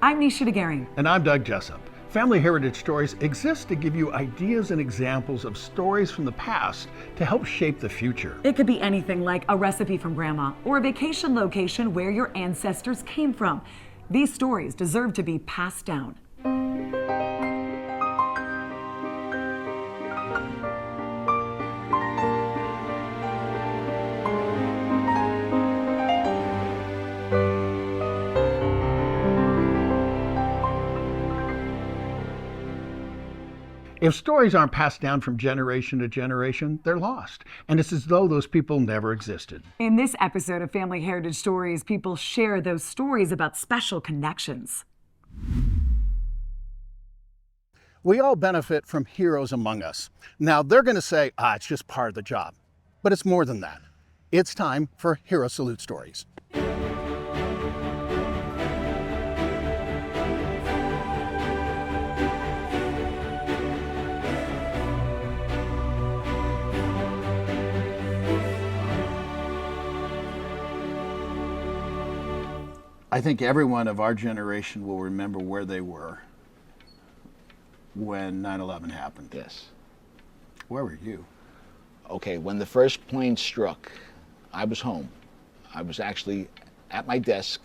I'm Nisha DeGaring. And I'm Doug Jessup. Family Heritage Stories exist to give you ideas and examples of stories from the past to help shape the future. It could be anything like a recipe from Grandma or a vacation location where your ancestors came from. These stories deserve to be passed down. If stories aren't passed down from generation to generation, they're lost. And it's as though those people never existed. In this episode of Family Heritage Stories, people share those stories about special connections. We all benefit from heroes among us. Now, they're going to say, it's just part of the job. But it's more than that. It's time for Hero Salute Stories. I think everyone of our generation will remember where they were when 9/11 happened. Yes. Where were you? Okay, when the first plane struck, I was home. I was actually at my desk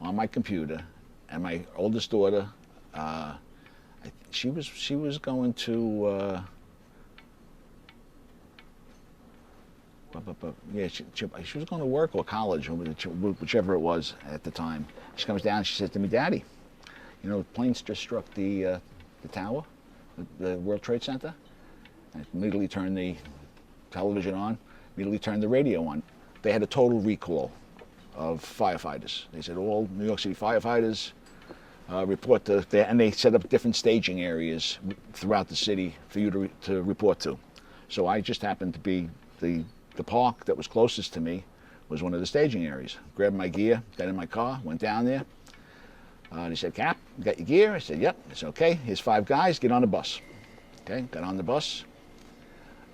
on my computer, and my oldest daughter, she was going to. She was going to work or college, or whichever it was at the time. She comes down and she says to me, "Daddy, you know, planes just struck the tower, the World Trade Center." I immediately turned the television on, immediately turned the radio on. They had a total recall of firefighters. They said all New York City firefighters report to, and they set up different staging areas throughout the city for you to report to. So I just happened to be the park that was closest to me was one of the staging areas. Grabbed my gear, got in my car, went down there. And he said, "Cap, you got your gear?" I said, "Yep." It's okay. Here's 5 guys. Get on the bus. Okay, got on the bus,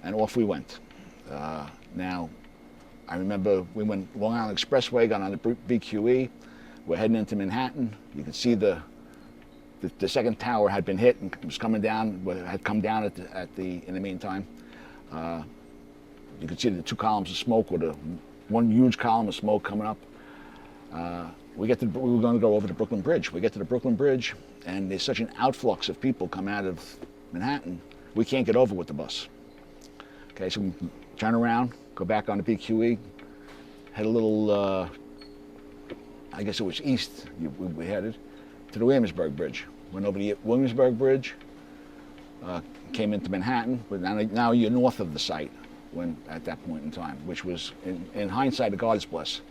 and off we went. Now, I remember we went Long Island Expressway, got on the BQE. We're heading into Manhattan. You can see the second tower had been hit and was coming down. Had come down in the meantime. You could see the 2 columns of smoke, or the 1 huge column of smoke coming up. We were going to go over the Brooklyn Bridge. We get to the Brooklyn Bridge, and there's such an outflux of people come out of Manhattan, we can't get over with the bus. Okay, so we turn around, go back on the BQE, head a little, I guess it was east, we headed to the Williamsburg Bridge. Went over the Williamsburg Bridge, came into Manhattan, but now you're north of the site. At that point in time, which was, in hindsight, a God's bless,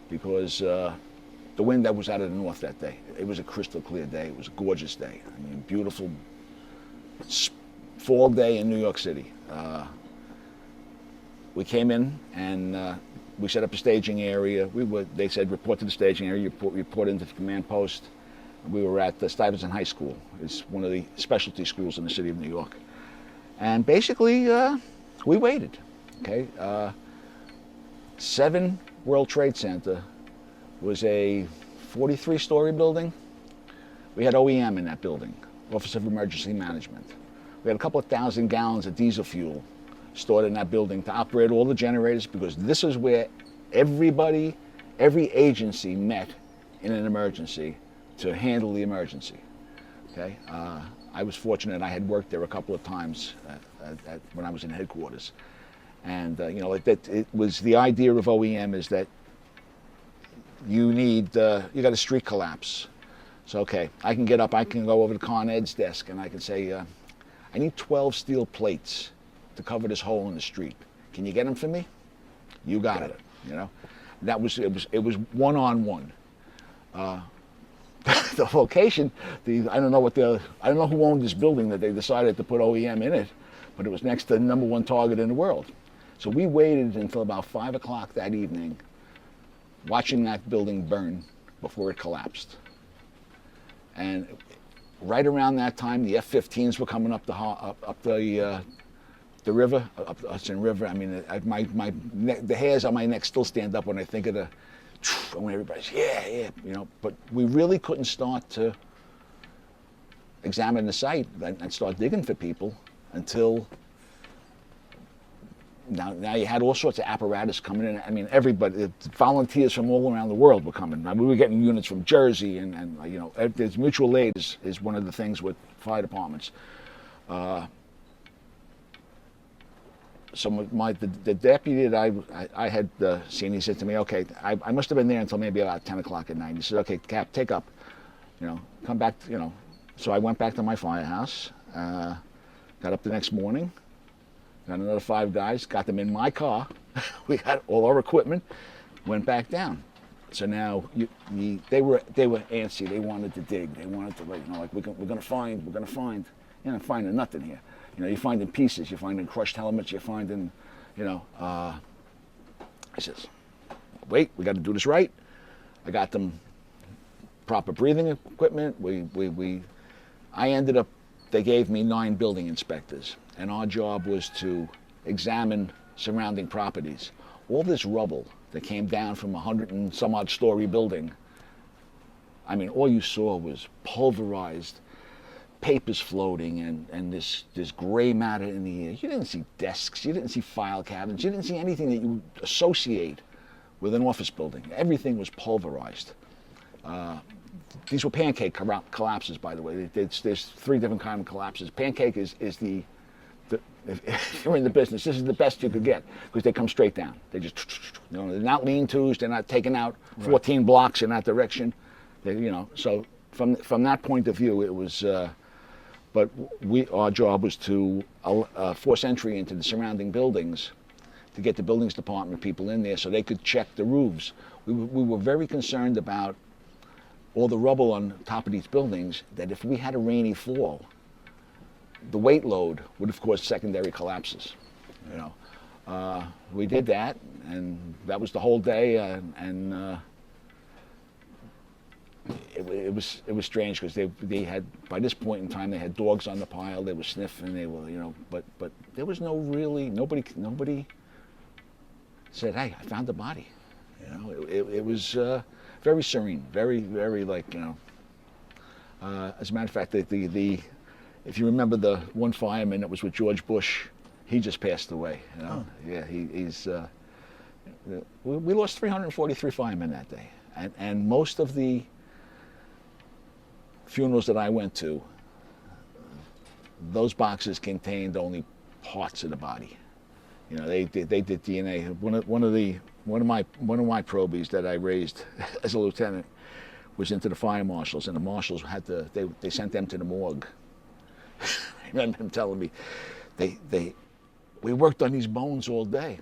because the wind that was out of the north that day, it was a crystal clear day. It was a gorgeous day. I mean, beautiful fall day in New York City. We came in and we set up a staging area. They said report to the staging area, report into the command post. We were at the Stuyvesant High School. It's one of the specialty schools in the city of New York. And basically, we waited. Okay, 7 World Trade Center was a 43-story building. We had OEM in that building, Office of Emergency Management. We had a couple of 1,000 gallons of diesel fuel stored in that building to operate all the generators, because this is where every agency met in an emergency to handle the emergency. Okay, I was fortunate. I had worked there a couple of times when I was in headquarters. And you know, it was the idea of OEM is that you got a street collapse. So okay, I can get up, I can go over to Con Ed's desk, and I can say, I need 12 steel plates to cover this hole in the street. Can you get them for me? You got it. You know, it was one-on-one. The location, I don't know who owned this building that they decided to put OEM in it, but it was next to the #1 target in the world. So we waited until about 5 o'clock that evening, watching that building burn before it collapsed. And right around that time, the F-15s were coming up the river, up the Hudson River. I mean, the hairs on my neck still stand up when I think of the And when everybody's, yeah, you know, but we really couldn't start to examine the site and start digging for people until now you had all sorts of apparatus coming in. I mean, everybody, volunteers from all around the world were coming. I mean, we were getting units from Jersey, and you know, there's mutual aid is one of the things with fire departments. So the deputy that I had seen, he said to me, okay, I must have been there until maybe about 10 o'clock at night. He said, okay, Cap, take up, you know, come back, you know. So I went back to my firehouse, got up the next morning, got another 5 guys, got them in my car. We got all our equipment, went back down. So now they were antsy. They wanted to dig. They wanted to, like, you know, like we're gonna find. You're not finding nothing here. You know, you're finding pieces. You're finding crushed helmets. You're finding, you know. I says, wait, we got to do this right. I got them proper breathing equipment. I ended up. They gave me 9 building inspectors, and our job was to examine surrounding properties. All this rubble that came down from 100 and some odd story building, I mean, all you saw was pulverized papers floating and this gray matter in the air. You didn't see desks, you didn't see file cabinets, you didn't see anything that you would associate with an office building. Everything was pulverized. These were pancake collapses, by the way. There's 3 different kinds of collapses. Pancake is the if you're in the business, this is the best you could get, because they come straight down. They just, you know, they're not lean-tos, they're not taking out 14 blocks in that direction. They, you know, so from that point of view, it was. But our job was to force entry into the surrounding buildings, to get the buildings department people in there so they could check the roofs. We were very concerned about all the rubble on top of these buildings, that if we had a rainy fall, the weight load would have caused secondary collapses. You know, we did that, and that was the whole day, it was strange, because they had, by this point in time, they had dogs on the pile. They were sniffing. They were, you know, but there was nobody said, hey, I found the body. You know, it was very serene, very, like, you know. As a matter of fact, if you remember the one fireman that was with George Bush, he just passed away. You know, yeah, he's. We lost 343 firemen that day, and most of the funerals that I went to, those boxes contained only parts of the body. You know, they did DNA. One of my probies that I raised as a lieutenant was into the fire marshals, and the marshals they sent them to the morgue. I remember him telling me, we worked on these bones all day.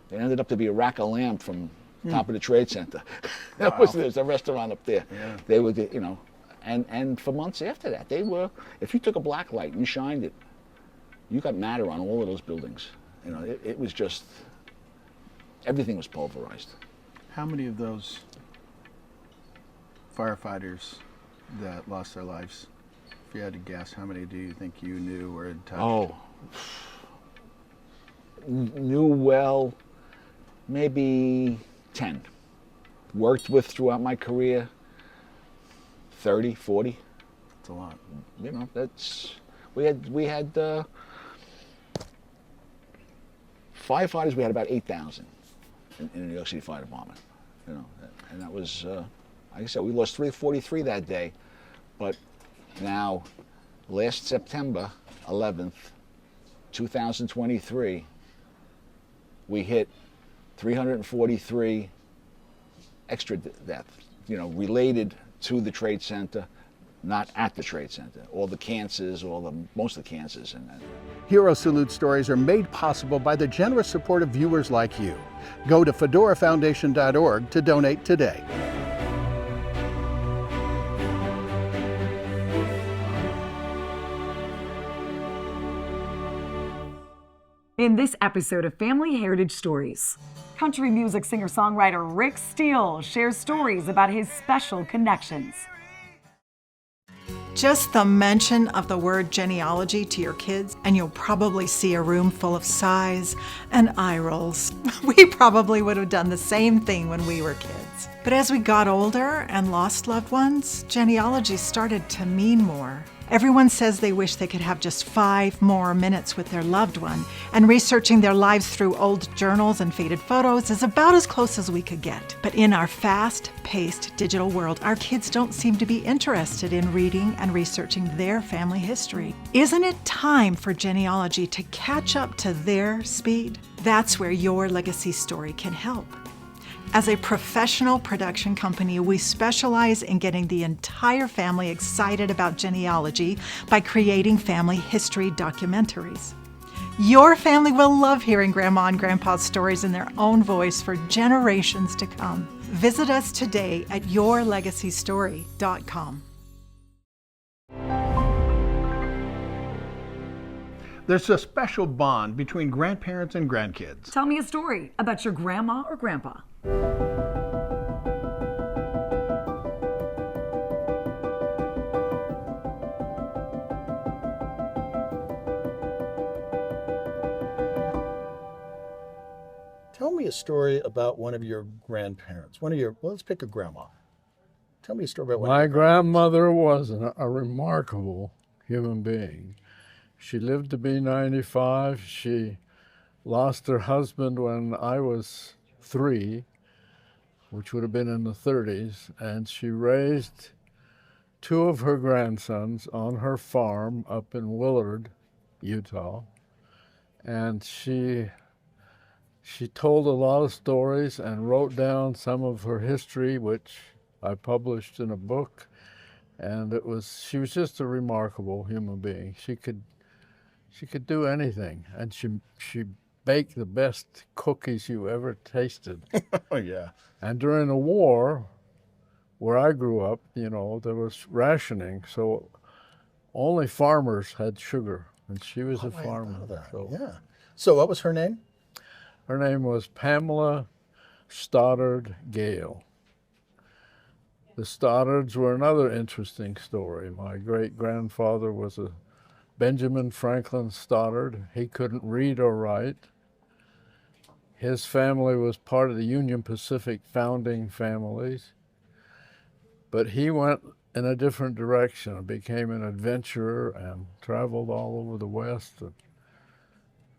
They ended up to be a rack of lamb from top of the Trade Center. There's a restaurant up there. Yeah. They were, you know. And for months after that, they were, if you took a black light and you shined it, you got matter on all of those buildings. You know, it was just, everything was pulverized. How many of those firefighters that lost their lives, if you had to guess, how many do you think you knew or had touched? Oh, knew well, maybe 10. Worked with throughout my career, 30, 40. That's a lot. You know, we had firefighters. We had about 8,000 in the New York City Fire Department. You know, and that was, like I said, we lost 343 that day, but now, last September 11th, 2023, we hit 343 extra deaths, you know, related to the Trade Center, not at the Trade Center. All the cancers, most of the cancers. Hero Salute stories are made possible by the generous support of viewers like you. Go to fedorafoundation.org to donate today. In this episode of Family Heritage Stories, country music singer-songwriter Rick Steele shares stories about his special connections. Just the mention of the word genealogy to your kids, and you'll probably see a room full of sighs and eye rolls. We probably would have done the same thing when we were kids. interests. But as we got older and lost loved ones, genealogy started to mean more. Everyone says they wish they could have just 5 more minutes with their loved one, and researching their lives through old journals and faded photos is about as close as we could get. But in our fast-paced digital world, our kids don't seem to be interested in reading and researching their family history. Isn't it time for genealogy to catch up to their speed? That's where Your Legacy Story can help. As a professional production company, we specialize in getting the entire family excited about genealogy by creating family history documentaries. Your family will love hearing Grandma and Grandpa's stories in their own voice for generations to come. Visit us today at yourlegacystory.com. There's a special bond between grandparents and grandkids. Tell me a story about your grandma or grandpa. Tell me a story about one of your grandparents. Well, let's pick a grandma. Tell me a story about one of My your grandmother was a remarkable human being. She lived to be 95. She lost her husband when I was 3, which would have been in the 30s, and she raised 2 of her grandsons on her farm up in Willard, Utah. And she told a lot of stories and wrote down some of her history, which I published in a book. And she was just a remarkable human being. She could do anything, and she baked the best cookies you ever tasted. Oh, yeah. And during the war, where I grew up, there was rationing, so only farmers had sugar, and she was a farmer. So. Yeah. So what was her name? Her name was Pamela Stoddard Gale. The Stoddards were another interesting story. My great-grandfather was a Benjamin Franklin Stoddard. He couldn't read or write. His family was part of the Union Pacific founding families, but he went in a different direction and became an adventurer and traveled all over the West and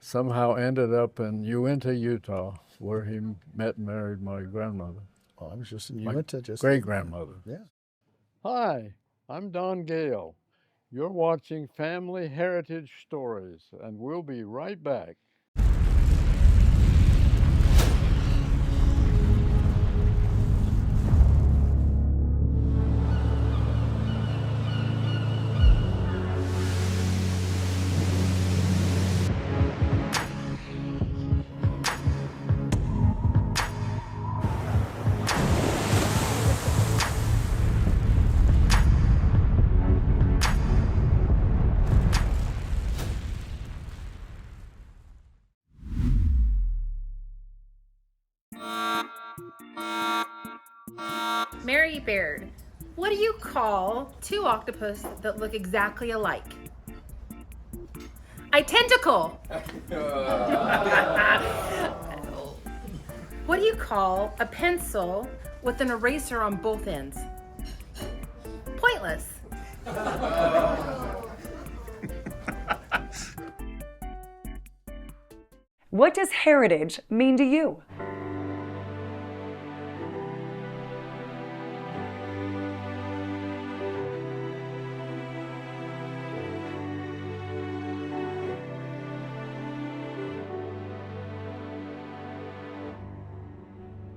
somehow ended up in Uinta, Utah, where he met and married my grandmother. Well, I was just in Uinta. Great-grandmother. Yeah. Hi, I'm Don Gale. You're watching Family Heritage Stories, and we'll be right back. Mary Baird, what do you call 2 octopus that look exactly alike? Identical! What do you call a pencil with an eraser on both ends? Pointless. What does heritage mean to you?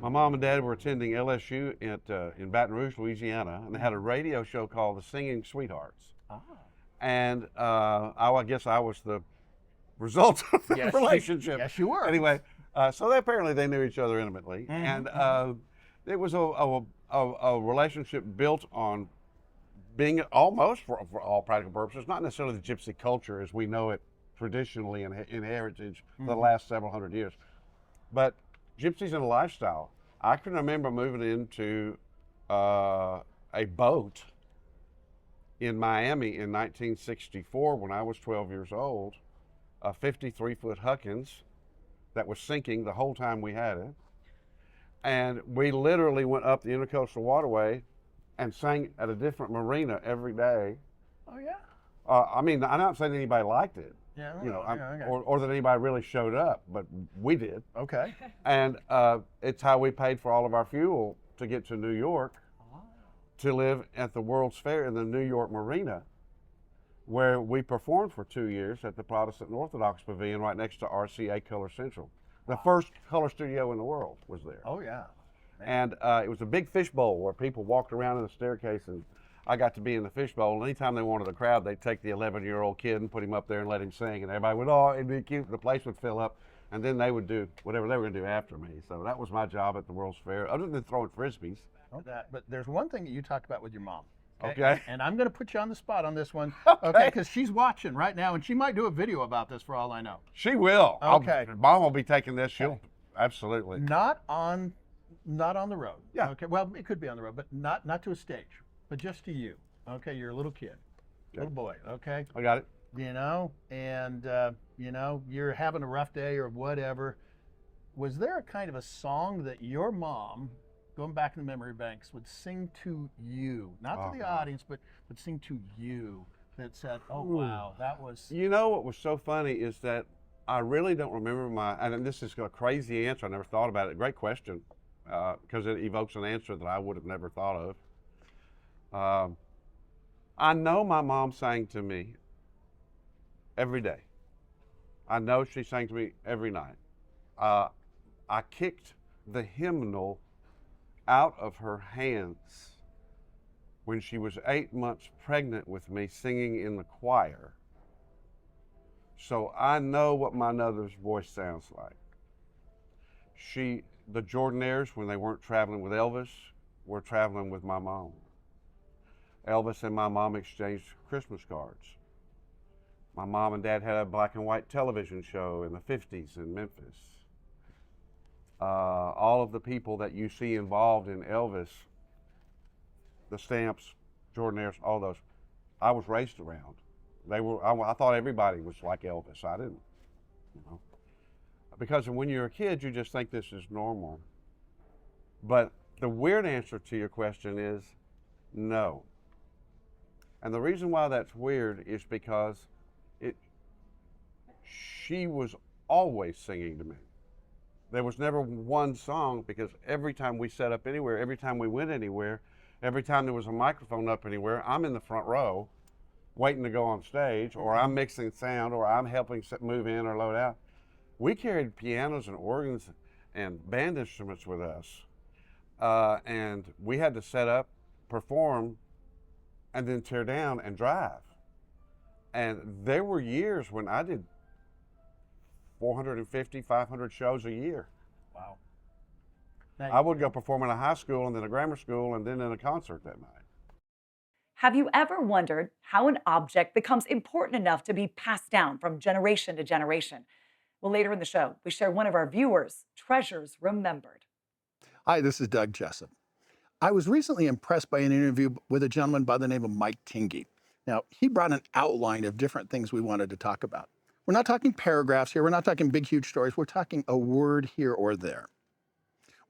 My mom and dad were attending LSU in Baton Rouge, Louisiana, and they had a radio show called The Singing Sweethearts. And I guess I was the result of the relationship. Yes, you were. Anyway, so apparently they knew each other intimately, and it was a relationship built on being almost, for all practical purposes, not necessarily the gypsy culture as we know it traditionally in heritage for the last several hundred years, but gypsies and a lifestyle. I can remember moving into a boat in Miami in 1964 when I was 12 years old, a 53-foot Huckins that was sinking the whole time we had it. And we literally went up the Intercoastal Waterway and sang at a different marina every day. Oh yeah. I mean, I'm not saying anybody liked it, Yeah. you know, okay. or that anybody really showed up, but we did. Okay. And it's how we paid for all of our fuel to get to New York to live at the World's Fair in the New York Marina, where we performed for 2 years at the Protestant and Orthodox Pavilion right next to RCA Color Central. The first color studio in the world was there. Oh yeah. And it was a big fishbowl where people walked around in the staircase, and I got to be in the fishbowl. And anytime they wanted a crowd, they'd take the 11-year-old kid and put him up there and let him sing, and everybody would, oh, it'd be cute. The place would fill up, and then they would do whatever they were going to do after me. So that was my job at the World's Fair, other than throwing frisbees. But there's one thing that you talked about with your mom. Okay. And I'm going to put you on the spot on this one. Okay. Because she's watching right now, and she might do a video about this for all I know. She will. Okay. Mom will be taking this. She'll absolutely. Not on the road. Yeah. Okay. Well, it could be on the road, but not to a stage, but just to you. Okay. You're a little kid, little boy. Okay. I got it. You know, and you know, you're having a rough day or whatever. Was there a kind of a song that your mom, going back in the memory banks, would sing to you, not to the audience, but would sing to you, that said, "Oh wow, that was." You know what was so funny is that I really don't remember and this is a crazy answer. I never thought about it. Great question, because it evokes an answer that I would have never thought of. I know my mom sang to me every day. I know she sang to me every night. I kicked the hymnal out of her hands when she was 8 months pregnant with me, singing in the choir. So I know what my mother's voice sounds like. The Jordanaires, when they weren't traveling with Elvis, were traveling with my mom. Elvis and my mom exchanged Christmas cards. My mom and dad had a black and white television show in the 50s in Memphis. All of the people that you see involved in Elvis, the Stamps, Jordanaires, all those, I was raised around. I thought everybody was like Elvis. I didn't, you know. Because when you're a kid, you just think this is normal. But the weird answer to your question is no. And the reason why that's weird is because she was always singing to me. There was never one song, because every time we set up anywhere, every time we went anywhere, every time there was a microphone up anywhere, I'm in the front row waiting to go on stage, or I'm mixing sound, or I'm helping move in or load out. We carried pianos and organs and band instruments with us. And we had to set up, perform, and then tear down and drive. And there were years when I did 450, 500 shows a year. Wow. I would go perform in a high school and then a grammar school and then in a concert that night. Have you ever wondered how an object becomes important enough to be passed down from generation to generation? Well, later in the show, we share one of our viewers' treasures remembered. Hi, this is Doug Jessup. I was recently impressed by an interview with a gentleman by the name of Mike Tingey. Now, he brought an outline of different things we wanted to talk about. We're not talking paragraphs here. We're not talking big, huge stories. We're talking a word here or there.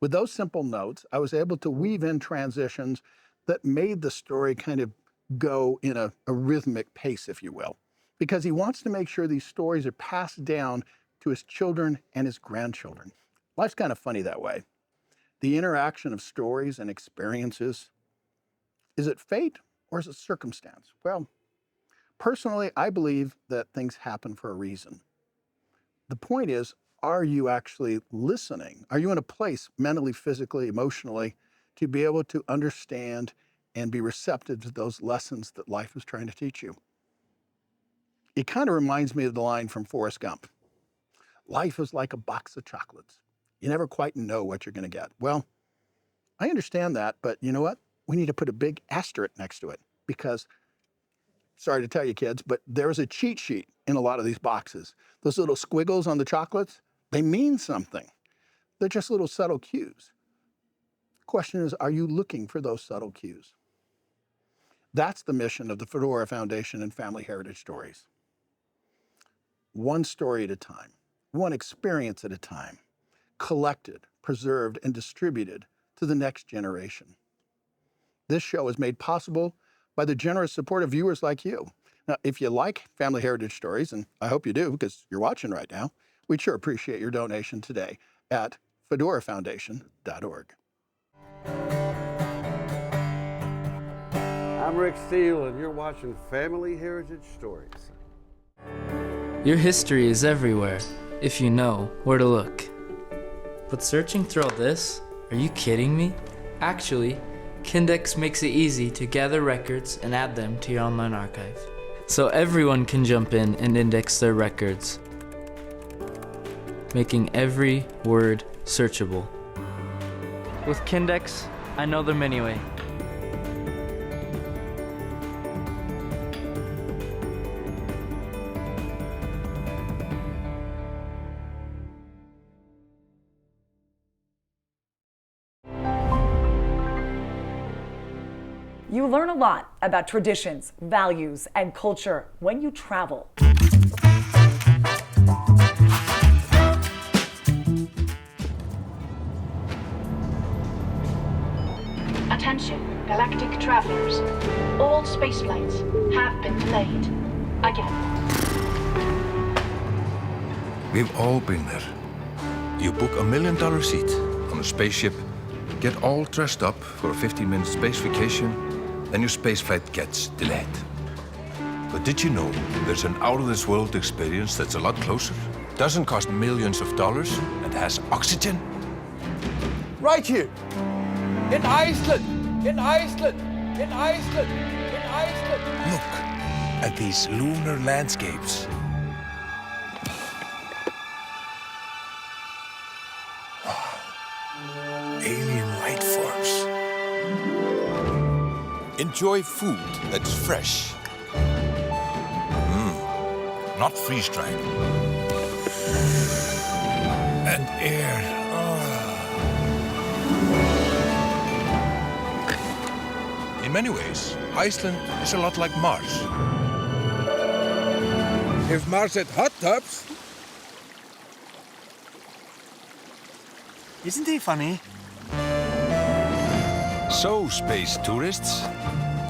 With those simple notes, I was able to weave in transitions that made the story kind of go in a rhythmic pace, if you will, because he wants to make sure these stories are passed down to his children and his grandchildren. Life's kind of funny that way. The interaction of stories and experiences, is it fate or is it circumstance? Well, personally, I believe that things happen for a reason. The point is, are you actually listening? Are you in a place mentally, physically, emotionally to be able to understand and be receptive to those lessons that life is trying to teach you? It kind of reminds me of the line from Forrest Gump. Life is like a box of chocolates. You never quite know what you're going to get. Well, I understand that, but you know what? We need to put a big asterisk next to it because, sorry to tell you kids, but there's a cheat sheet in a lot of these boxes. Those little squiggles on the chocolates, they mean something. They're just little subtle cues. Question is, are you looking for those subtle cues? That's the mission of the Fedora Foundation and Family Heritage Stories. One story at a time, one experience at a time, collected, preserved, and distributed to the next generation. This show is made possible by the generous support of viewers like you. Now, if you like family heritage stories, and I hope you do because you're watching right now, we'd sure appreciate your donation today at fedorafoundation.org. I'm Rick Steele, and you're watching Family Heritage Stories. Your history is everywhere, if you know where to look. But searching through all this? Are you kidding me? Actually, Kindex makes it easy to gather records and add them to your online archive. So everyone can jump in and index their records, making every word searchable. With Kindex, I know them anyway. You learn a lot about traditions, values, and culture when you travel. Attention, galactic travelers. All space flights have been delayed. Again. We've all been there. You book $1 million seat on a spaceship, get all dressed up for a 15-minute space vacation, then your space flight gets delayed. But did you know there's an out-of-this-world experience that's a lot closer, doesn't cost millions of dollars, and has oxygen? Right here. In Iceland! In Iceland! In Iceland! In Iceland! Look at these lunar landscapes. Alien life forms. Enjoy food that's fresh. Not freeze-dried. And air. In many ways, Iceland is a lot like Mars. If Mars had hot tubs. Isn't he funny? So, space tourists,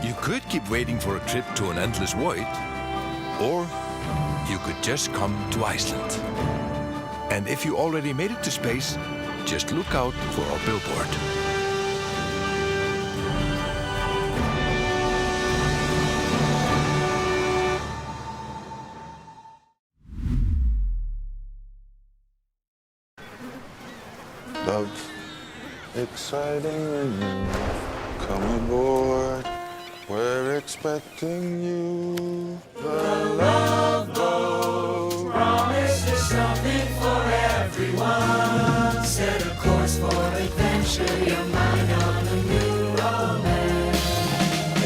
you could keep waiting for a trip to an endless void, or you could just come to Iceland. And if you already made it to space, just look out for our billboard. Love, exciting, come aboard, we're expecting you. The Love Boat promises something for everyone. Set a course for adventure, your mind on a new romance.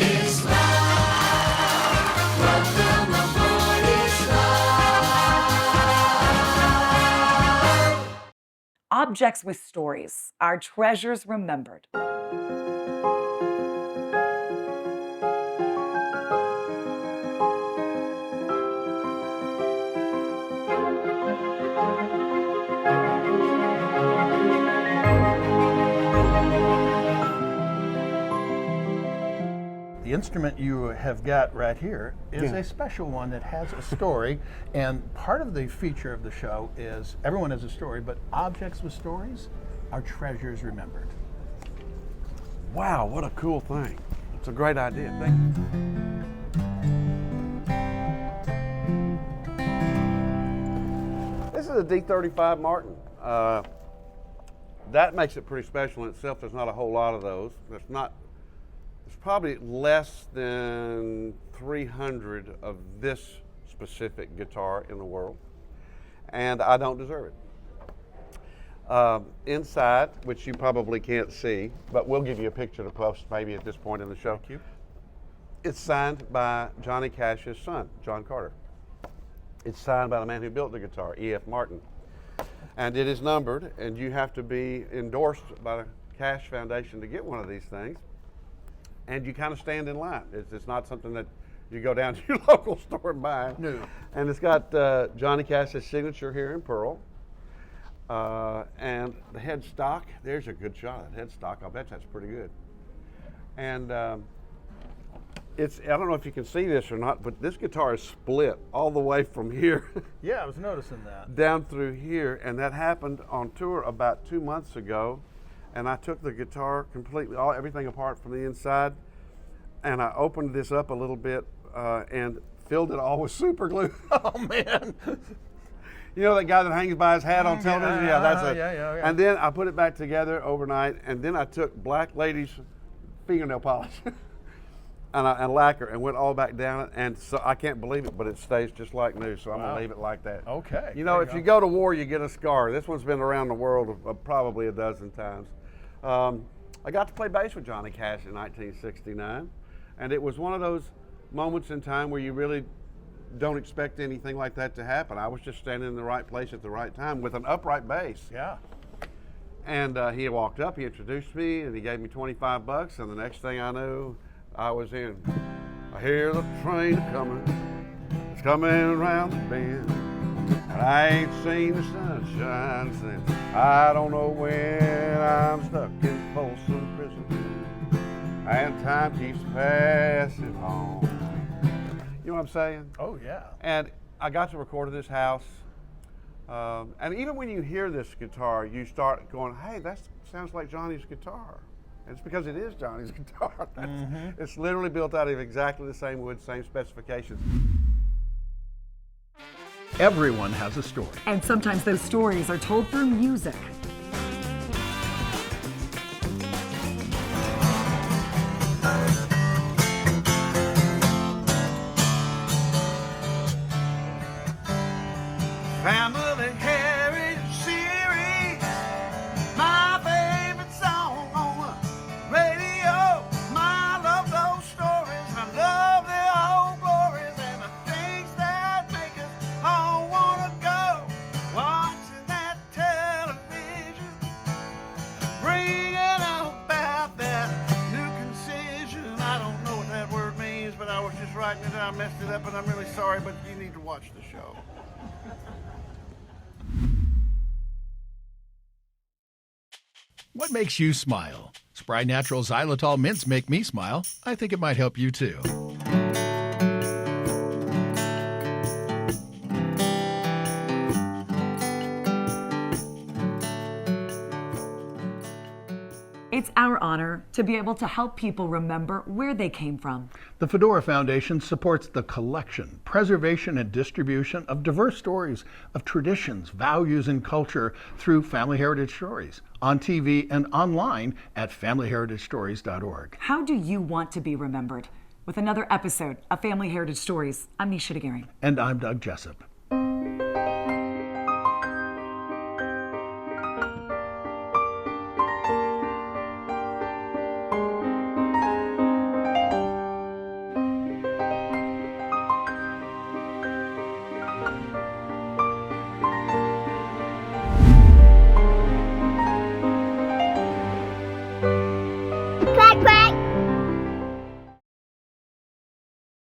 It's life, welcome aboard, it's life. Objects with stories are treasures remembered. The instrument you have got right here is a special one that has a story, and part of the feature of the show is everyone has a story, but objects with stories are treasures remembered. Wow, what a cool thing. It's a great idea. Thank you. This is a D35 Martin. That makes it pretty special in itself. There's not a whole lot of those. There's probably less than 300 of this specific guitar in the world, and I don't deserve it. Inside, which you probably can't see, but we'll give you a picture to post maybe at this point in the show. Thank you. It's signed by Johnny Cash's son, John Carter. It's signed by the man who built the guitar, E.F. Martin. And it is numbered, and you have to be endorsed by the Cash Foundation to get one of these things. And you kind of stand in line. It's not something that you go down to your local store and buy. No. And it's got Johnny Cash's signature here in pearl. And the headstock, there's a good shot of that headstock. I'll bet that's pretty good. And I don't know if you can see this or not, but this guitar is split all the way from here Yeah, I was noticing that. down through here, and that happened on tour about 2 months ago. And I took the guitar completely, everything apart from the inside, and I opened this up a little bit and filled it all with super glue. Oh man. You know that guy that hangs by his hat on television? Yeah, that's it. Yeah. And then I put it back together overnight, and then I took Black Lady's fingernail polish and lacquer and went all back down it. And so I can't believe it, but it stays just like new, so I'm going to leave it like that. Okay. You know, if you go to war, you get a scar. This one's been around the world probably a dozen times. I got to play bass with Johnny Cash in 1969, and it was one of those moments in time where you really don't expect anything like that to happen. I was just standing in the right place at the right time with an upright bass. Yeah. And he walked up, he introduced me, and he gave me $25, and the next thing I knew, I was in. I hear the train coming, it's coming around the bend, and I ain't seen the sunshine since I don't know when. I'm stuck in Folsom Prison, and time keeps passing on. You know what I'm saying? Oh, yeah. And I got to record at this house. And even when you hear this guitar, you start going, hey, that sounds like Johnny's guitar. And it's because it is Johnny's guitar. It's literally built out of exactly the same wood, same specifications. Everyone has a story. And sometimes those stories are told through music. Family Heritage Series, my favorite song on the radio. I love those stories, I love the old glories and the things that make us all wanna go. Watching that television, bringing about that new concision. I don't know what that word means, but I was just writing it down, I messed it up, and I'm really sorry, but you need to watch the show. What makes you smile? Spry Natural Xylitol mints make me smile. I think it might help you too. It's our honor to be able to help people remember where they came from. The Fedora Foundation supports the collection, preservation, and distribution of diverse stories of traditions, values, and culture through Family Heritage Stories, on TV and online at familyheritagestories.org. How do you want to be remembered? With another episode of Family Heritage Stories, I'm Nisha Dagaring. And I'm Doug Jessup.